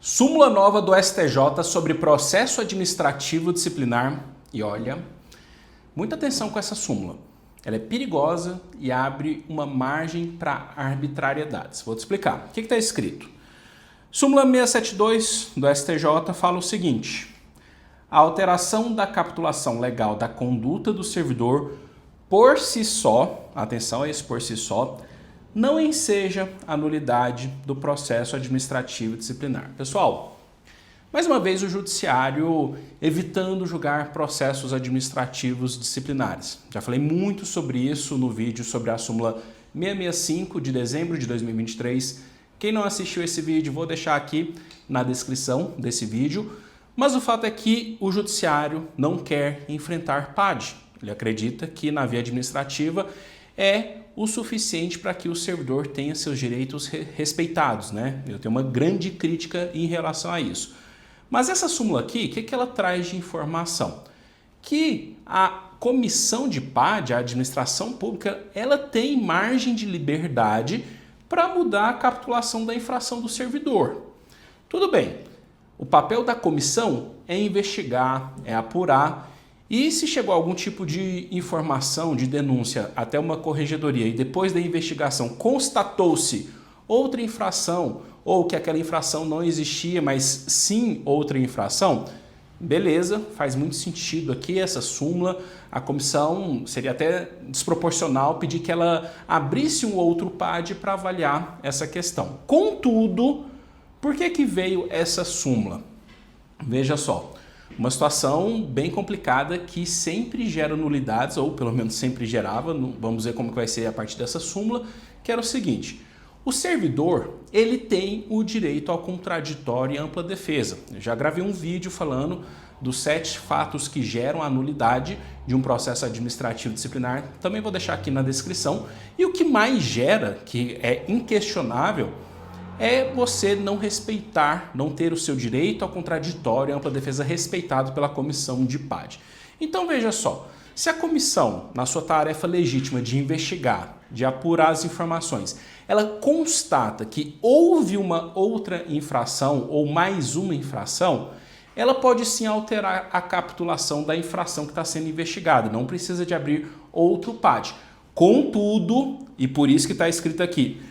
Súmula nova do STJ sobre processo administrativo disciplinar. E olha, muita atenção com essa súmula. Ela é perigosa e abre uma margem para arbitrariedades. Vou te explicar. O que está escrito? Súmula 672 do STJ fala o seguinte: a alteração da capitulação legal da conduta do servidor por si só, atenção a esse por si só, não enseja a nulidade do processo administrativo disciplinar. Pessoal, mais uma vez o judiciário evitando julgar processos administrativos disciplinares. Já falei muito sobre isso no vídeo sobre a súmula 665 de dezembro de 2023. Quem não assistiu esse vídeo, vou deixar aqui na descrição desse vídeo. Mas o fato é que o judiciário não quer enfrentar PAD. Ele acredita que na via administrativa é o suficiente para que o servidor tenha seus direitos respeitados, né? Eu tenho uma grande crítica em relação a isso. Mas essa súmula aqui, o que ela traz de informação? Que a comissão de PAD, a administração pública, ela tem margem de liberdade para mudar a capitulação da infração do servidor. Tudo bem, o papel da comissão é investigar, é apurar. E se chegou a algum tipo de informação, de denúncia até uma corregedoria e depois da investigação constatou-se outra infração ou que aquela infração não existia, mas sim outra infração, beleza, faz muito sentido aqui essa súmula. A comissão seria até desproporcional pedir que ela abrisse um outro PAD para avaliar essa questão. Contudo, por que veio essa súmula? Veja só. Uma situação bem complicada que sempre gera nulidades, ou pelo menos sempre gerava, vamos ver como vai ser a partir dessa súmula, que era o seguinte: o servidor, ele tem o direito ao contraditório e ampla defesa. Eu já gravei um vídeo falando dos 7 fatos que geram a nulidade de um processo administrativo disciplinar, também vou deixar aqui na descrição. E o que mais gera, que é inquestionável, é você não respeitar, não ter o seu direito ao contraditório e ampla defesa respeitado pela comissão de PAD. Então veja só, se a comissão, na sua tarefa legítima de investigar, de apurar as informações, ela constata que houve uma outra infração ou mais uma infração, ela pode sim alterar a capitulação da infração que está sendo investigada, não precisa de abrir outro PAD. Contudo, e por isso que está escrito aqui,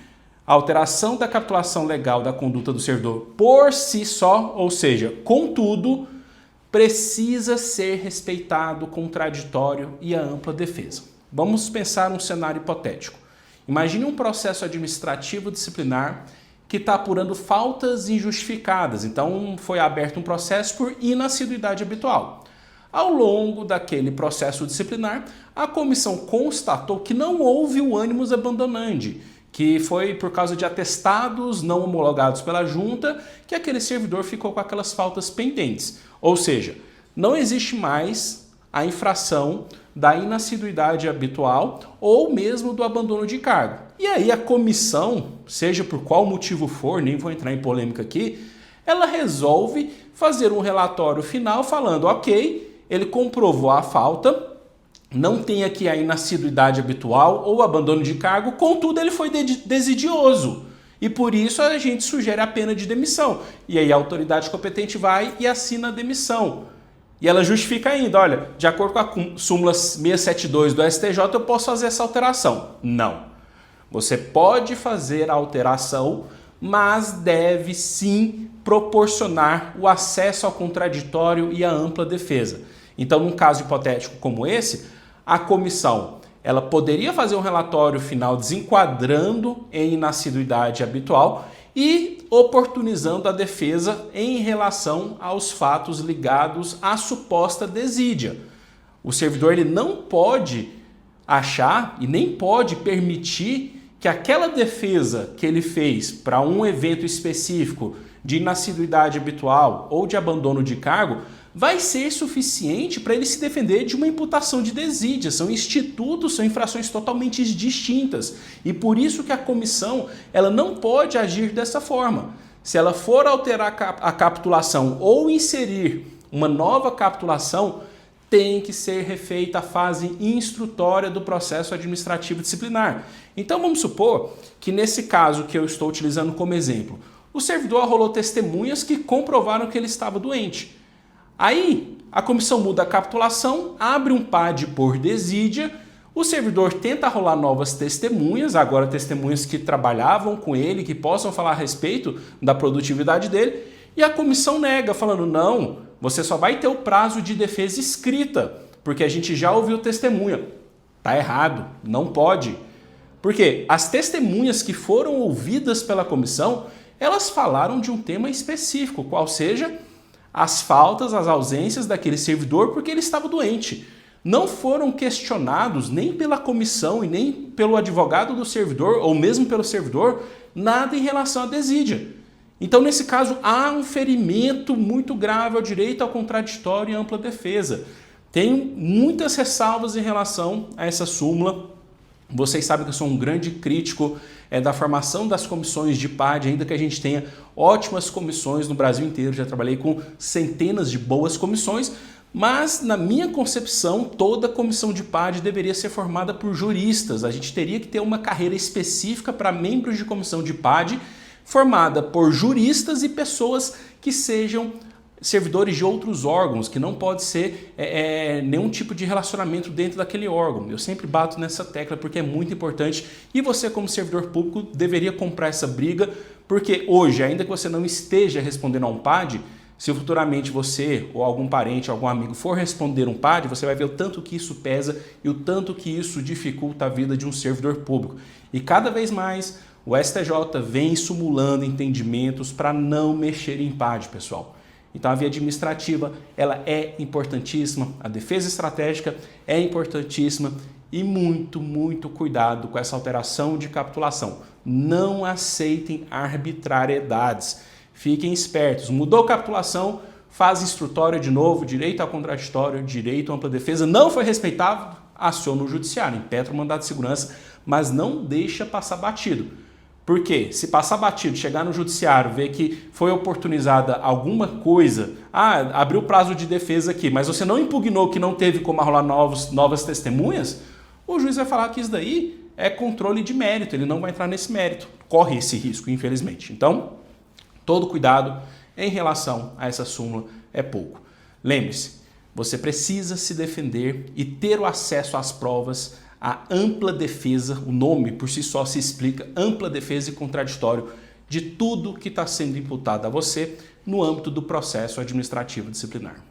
a alteração da capitulação legal da conduta do servidor por si só, ou seja, contudo, precisa ser respeitado o contraditório e a ampla defesa. Vamos pensar um cenário hipotético. Imagine um processo administrativo disciplinar que está apurando faltas injustificadas. Então, foi aberto um processo por inassiduidade habitual. Ao longo daquele processo disciplinar, a comissão constatou que não houve o animus abandonandi, que foi por causa de atestados não homologados pela junta que aquele servidor ficou com aquelas faltas pendentes. Ou seja, não existe mais a infração da inassiduidade habitual ou mesmo do abandono de cargo. E aí a comissão, seja por qual motivo for, nem vou entrar em polêmica aqui, ela resolve fazer um relatório final falando, ok, ele comprovou a falta, não tem aqui a inassiduidade habitual ou abandono de cargo, contudo ele foi desidioso. E por isso a gente sugere a pena de demissão. E aí a autoridade competente vai e assina a demissão. E ela justifica ainda, olha, de acordo com a súmula 672 do STJ, eu posso fazer essa alteração. Não. Você pode fazer a alteração, mas deve sim proporcionar o acesso ao contraditório e à ampla defesa. Então, num caso hipotético como esse, a comissão ela poderia fazer um relatório final desenquadrando em inassiduidade habitual e oportunizando a defesa em relação aos fatos ligados à suposta desídia. O servidor ele não pode achar e nem pode permitir que aquela defesa que ele fez para um evento específico de inassiduidade habitual ou de abandono de cargo vai ser suficiente para ele se defender de uma imputação de desídia. São institutos, são infrações totalmente distintas. E por isso que a comissão ela não pode agir dessa forma. Se ela for alterar a capitulação ou inserir uma nova capitulação, tem que ser refeita a fase instrutória do processo administrativo disciplinar. Então vamos supor que nesse caso que eu estou utilizando como exemplo, o servidor arrolou testemunhas que comprovaram que ele estava doente. Aí, a comissão muda a capitulação, abre um PAD por desídia, o servidor tenta arrolar novas testemunhas, agora testemunhas que trabalhavam com ele, que possam falar a respeito da produtividade dele, e a comissão nega, falando, não, você só vai ter o prazo de defesa escrita, porque a gente já ouviu testemunha. Tá errado, não pode. Porque as testemunhas que foram ouvidas pela comissão, elas falaram de um tema específico, qual seja as faltas, as ausências daquele servidor porque ele estava doente. Não foram questionados nem pela comissão e nem pelo advogado do servidor, ou mesmo pelo servidor, nada em relação à desídia. Então, nesse caso, há um ferimento muito grave ao direito ao contraditório e ampla defesa. Tenho muitas ressalvas em relação a essa súmula. Vocês sabem que eu sou um grande crítico da formação das comissões de PAD, ainda que a gente tenha ótimas comissões no Brasil inteiro. Já trabalhei com centenas de boas comissões, mas na minha concepção, toda comissão de PAD deveria ser formada por juristas. A gente teria que ter uma carreira específica para membros de comissão de PAD, formada por juristas e pessoas que sejam servidores de outros órgãos, que não pode ser nenhum tipo de relacionamento dentro daquele órgão. Eu sempre bato nessa tecla porque é muito importante e você, como servidor público, deveria comprar essa briga, porque hoje, ainda que você não esteja respondendo a um PAD, se futuramente você ou algum parente, algum amigo for responder um PAD, você vai ver o tanto que isso pesa e o tanto que isso dificulta a vida de um servidor público. E cada vez mais o STJ vem sumulando entendimentos para não mexer em PAD, pessoal. Então a via administrativa ela é importantíssima, a defesa estratégica é importantíssima e muito cuidado com essa alteração de capitulação. Não aceitem arbitrariedades, fiquem espertos. Mudou a capitulação, faz instrutório de novo, direito ao contraditório, direito à ampla defesa, não foi respeitado, aciona o judiciário, impetra o mandado de segurança, mas não deixa passar batido. Porque se passar batido, chegar no judiciário, ver que foi oportunizada alguma coisa, abriu o prazo de defesa aqui, mas você não impugnou que não teve como arrolar novas testemunhas, o juiz vai falar que isso daí é controle de mérito, ele não vai entrar nesse mérito, corre esse risco, infelizmente. Então, todo cuidado em relação a essa súmula é pouco. Lembre-se, você precisa se defender e ter o acesso às provas. A ampla defesa, o nome por si só se explica, ampla defesa e contraditório de tudo que está sendo imputado a você no âmbito do processo administrativo disciplinar.